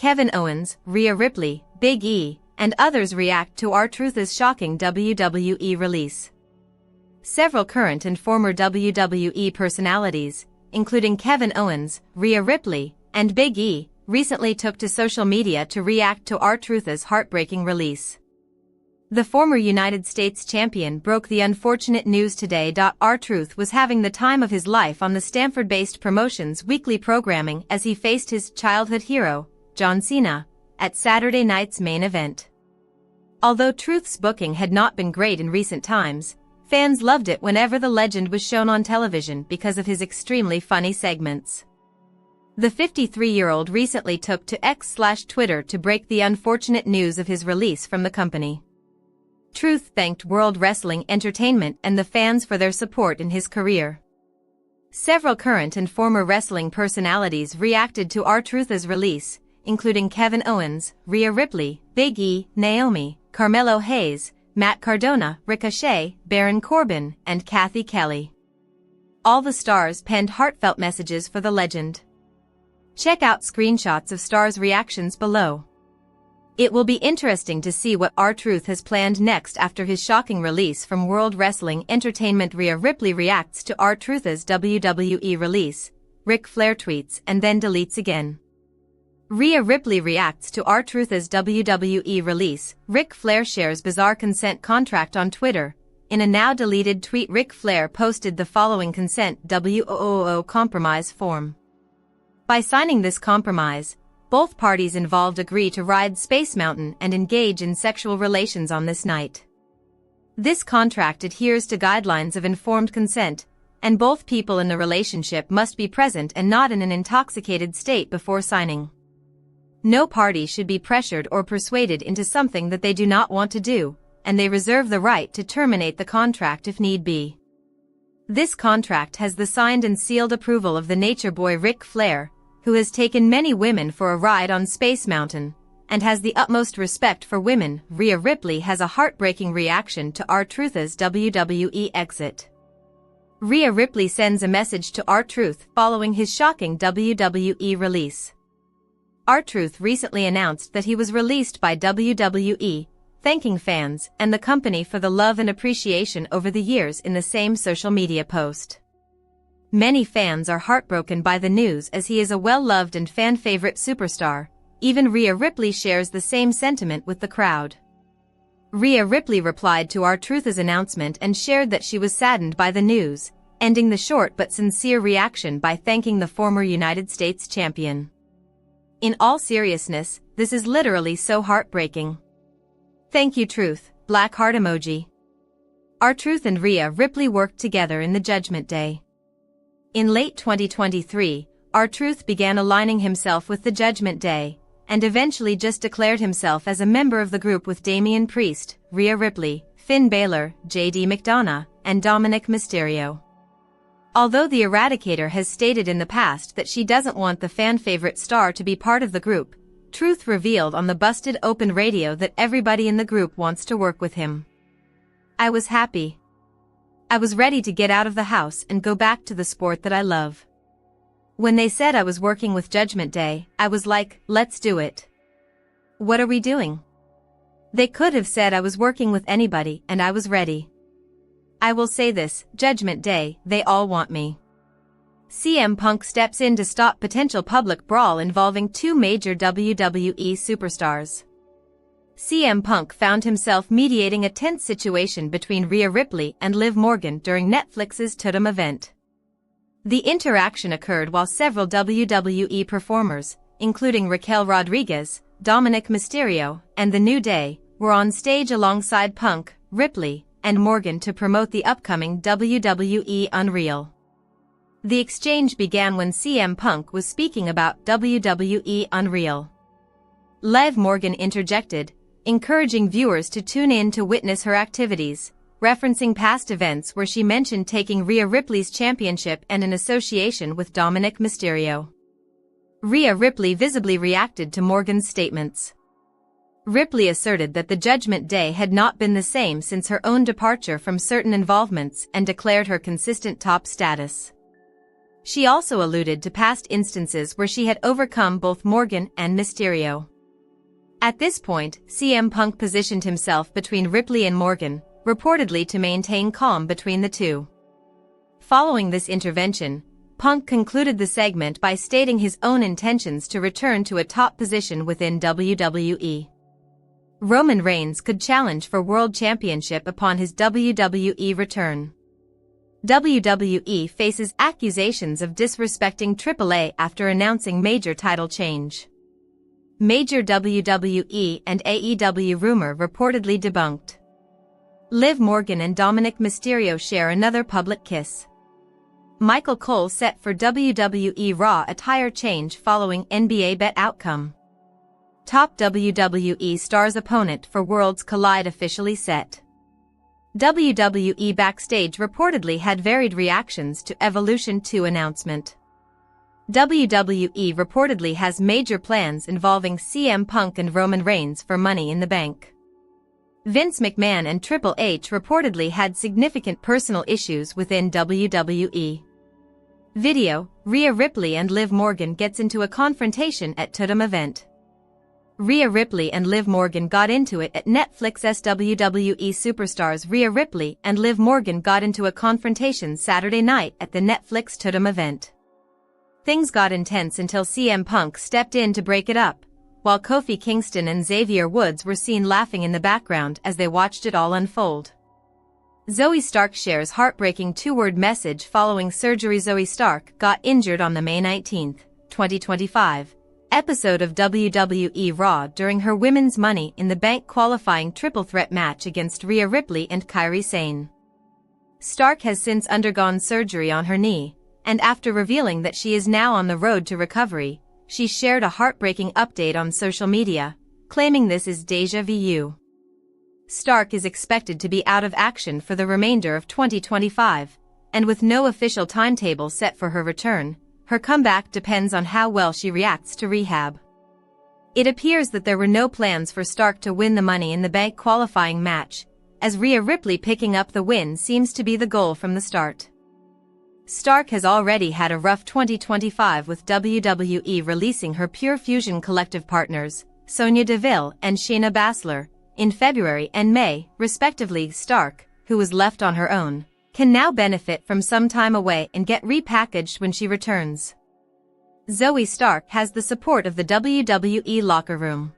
Kevin Owens, Rhea Ripley, Big E, and others react to R-Truth's shocking WWE release. Several current and former WWE personalities, including Kevin Owens, Rhea Ripley, and Big E, recently took to social media to react to R-Truth's heartbreaking release. The former United States champion broke the unfortunate news today. R-Truth was having the time of his life on the Stanford-based promotion's weekly programming as he faced his childhood hero, John Cena, at Saturday night's main event. Although Truth's booking had not been great in recent times, fans loved it whenever the legend was shown on television because of his extremely funny segments. The 53-year-old recently took to X/Twitter to break the unfortunate news of his release from the company. Truth thanked World Wrestling Entertainment and the fans for their support in his career. Several current and former wrestling personalities reacted to R-Truth's release, including Kevin Owens, Rhea Ripley, Big E, Naomi, Carmelo Hayes, Matt Cardona, Ricochet, Baron Corbin, and Cathy Kelley. All the stars penned heartfelt messages for the legend. Check out screenshots of stars' reactions below. It will be interesting to see what R-Truth has planned next after his shocking release from World Wrestling Entertainment. Rhea Ripley reacts to R-Truth's WWE release, Ric Flair tweets and then deletes again. Rhea Ripley reacts to R-Truth's WWE release. Ric Flair shares bizarre consent contract on Twitter. In a now-deleted tweet, Ric Flair posted the following consent compromise form. By signing this compromise, both parties involved agree to ride Space Mountain and engage in sexual relations on this night. This contract adheres to guidelines of informed consent, and both people in the relationship must be present and not in an intoxicated state before signing. No party should be pressured or persuaded into something that they do not want to do, and they reserve the right to terminate the contract if need be. This contract has the signed and sealed approval of the Nature Boy Ric Flair, who has taken many women for a ride on Space Mountain, and has the utmost respect for women. Rhea Ripley has a heartbreaking reaction to R-Truth's WWE exit. Rhea Ripley sends a message to R-Truth following his shocking WWE release. R-Truth recently announced that he was released by WWE, thanking fans and the company for the love and appreciation over the years in the same social media post. Many fans are heartbroken by the news as he is a well-loved and fan-favorite superstar. Even Rhea Ripley shares the same sentiment with the crowd. Rhea Ripley replied to R-Truth's announcement and shared that she was saddened by the news, ending the short but sincere reaction by thanking the former United States champion. In all seriousness, this is literally so heartbreaking. Thank you, Truth, black heart emoji. R-Truth and Rhea Ripley worked together in the Judgment Day. In late 2023, R-Truth began aligning himself with the Judgment Day, and eventually just declared himself as a member of the group with Damian Priest, Rhea Ripley, Finn Balor, JD McDonough, and Dominick Mysterio. Although the Eradicator has stated in the past that she doesn't want the fan-favorite star to be part of the group, Truth revealed on the Busted Open radio that everybody in the group wants to work with him. I was happy. I was ready to get out of the house and go back to the sport that I love. When they said I was working with Judgment Day, I was like, let's do it. What are we doing? They could have said I was working with anybody and I was ready. I will say this, Judgment Day, they all want me. CM Punk steps in to stop potential public brawl involving two major WWE superstars. CM Punk found himself mediating a tense situation between Rhea Ripley and Liv Morgan during Netflix's Totem event. The interaction occurred while several WWE performers, including Raquel Rodriguez, Dominick Mysterio, and The New Day, were on stage alongside Punk, Ripley, and Morgan to promote the upcoming WWE Unreal. The exchange began when CM Punk was speaking about WWE Unreal. Liv Morgan interjected, encouraging viewers to tune in to witness her activities, referencing past events where she mentioned taking Rhea Ripley's championship and an association with Dominick Mysterio. Rhea Ripley visibly reacted to Morgan's statements. Ripley asserted that the Judgment Day had not been the same since her own departure from certain involvements and declared her consistent top status. She also alluded to past instances where she had overcome both Morgan and Mysterio. At this point, CM Punk positioned himself between Ripley and Morgan, reportedly to maintain calm between the two. Following this intervention, Punk concluded the segment by stating his own intentions to return to a top position within WWE. Roman Reigns could challenge for World Championship upon his WWE return. WWE faces accusations of disrespecting AAA after announcing major title change. Major WWE and AEW rumor reportedly debunked. Liv Morgan and Dominick Mysterio share another public kiss. Michael Cole set for WWE Raw attire change following NBA bet outcome. Top WWE stars opponent for Worlds Collide officially set. WWE Backstage reportedly had varied reactions to Evolution 2 announcement. WWE reportedly has major plans involving CM Punk and Roman Reigns for Money in the Bank. Vince McMahon and Triple H reportedly had significant personal issues within WWE. Video, Rhea Ripley and Liv Morgan gets into a confrontation at Totem event. Rhea Ripley and Liv Morgan got into it at Netflix's WWE Superstars. Rhea Ripley and Liv Morgan got into a confrontation Saturday night at the Netflix Totem event. Things got intense until CM Punk stepped in to break it up, while Kofi Kingston and Xavier Woods were seen laughing in the background as they watched it all unfold. Zoey Stark shares heartbreaking two-word message following surgery. Zoey Stark got injured on the May 19, 2025, episode of WWE Raw during her Women's Money in the Bank qualifying triple threat match against Rhea Ripley and Kairi Sane. Stark has since undergone surgery on her knee, and after revealing that she is now on the road to recovery, she shared a heartbreaking update on social media, claiming this is déjà vu. Stark is expected to be out of action for the remainder of 2025, and with no official timetable set for her return, her comeback depends on how well she reacts to rehab. It appears that there were no plans for Stark to win the Money in the Bank qualifying match, as Rhea Ripley picking up the win seems to be the goal from the start. Stark has already had a rough 2025 with WWE releasing her Pure Fusion collective partners, Sonya Deville and Shayna Baszler, in February and May, respectively. Stark, who was left on her own, can now benefit from some time away and get repackaged when she returns. Zoe Stark has the support of the WWE locker room.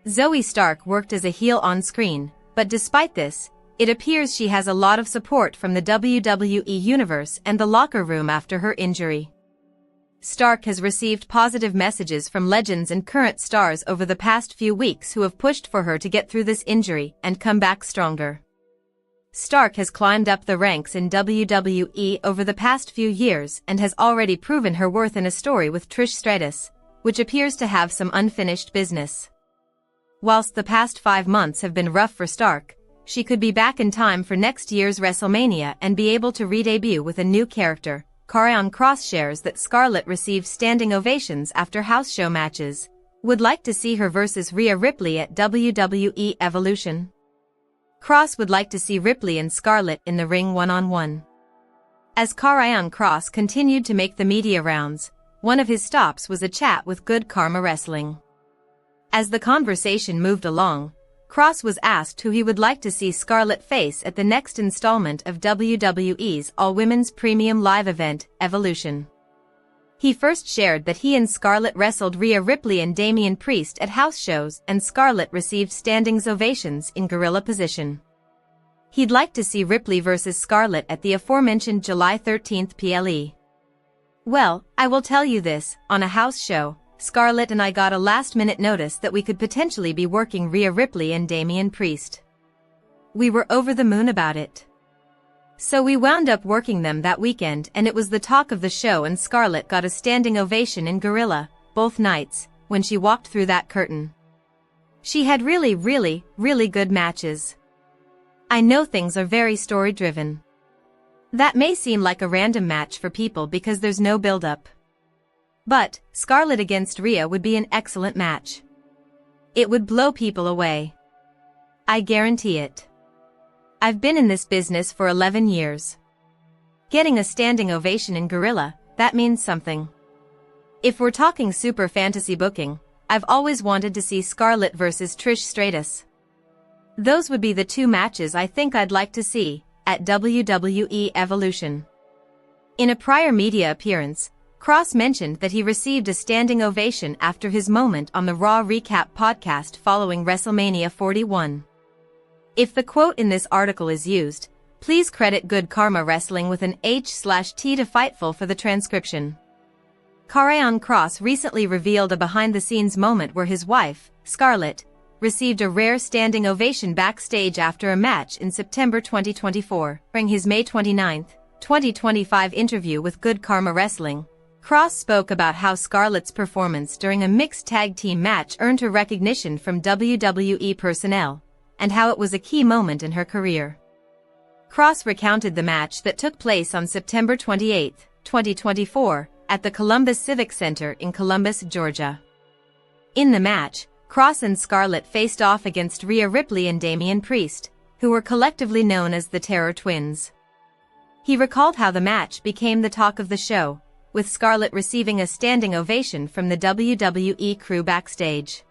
Zoe Stark worked as a heel on screen, but despite this, it appears she has a lot of support from the WWE universe and the locker room after her injury. Stark has received positive messages from legends and current stars over the past few weeks who have pushed for her to get through this injury and come back stronger. Stark has climbed up the ranks in WWE over the past few years and has already proven her worth in a story with Trish Stratus, which appears to have some unfinished business. Whilst the past 5 months have been rough for Stark, she could be back in time for next year's WrestleMania and be able to re-debut with a new character. Karrion Kross shares that Scarlett received standing ovations after house show matches. Would like to see her versus Rhea Ripley at WWE Evolution. Kross would like to see Ripley and Scarlett in the ring one-on-one. As Karrion Kross continued to make the media rounds, one of his stops was a chat with Good Karma Wrestling. As the conversation moved along, Kross was asked who he would like to see Scarlett face at the next installment of WWE's all-women's premium live event, Evolution. He first shared that he and Scarlett wrestled Rhea Ripley and Damian Priest at house shows and Scarlett received standing ovations in gorilla position. He'd like to see Ripley versus Scarlett at the aforementioned July 13th PLE. Well, I will tell you this, on a house show, Scarlett and I got a last-minute notice that we could potentially be working Rhea Ripley and Damian Priest. We were over the moon about it. So we wound up working them that weekend and it was the talk of the show and Scarlett got a standing ovation in gorilla, both nights, when she walked through that curtain. She had really good matches. I know things are very story-driven. That may seem like a random match for people because there's no build-up. But, Scarlett against Rhea would be an excellent match. It would blow people away. I guarantee it. I've been in this business for 11 years. Getting a standing ovation in gorilla, that means something. If we're talking super fantasy booking, I've always wanted to see Scarlett versus Trish Stratus. Those would be the two matches I think I'd like to see at WWE Evolution. In a prior media appearance, Kross mentioned that he received a standing ovation after his moment on the Raw Recap podcast following WrestleMania 41. If the quote in this article is used, please credit Good Karma Wrestling with an H/T to Fightful for the transcription. Karrion Kross recently revealed a behind-the-scenes moment where his wife, Scarlett, received a rare standing ovation backstage after a match in September 2024. During his May 29, 2025 interview with Good Karma Wrestling, Kross spoke about how Scarlett's performance during a mixed tag team match earned her recognition from WWE personnel, and how it was a key moment in her career. Kross recounted the match that took place on September 28, 2024, at the Columbus Civic Center in Columbus, Georgia. In the match, Kross and Scarlett faced off against Rhea Ripley and Damian Priest, who were collectively known as the Terror Twins. He recalled how the match became the talk of the show, with Scarlett receiving a standing ovation from the WWE crew backstage.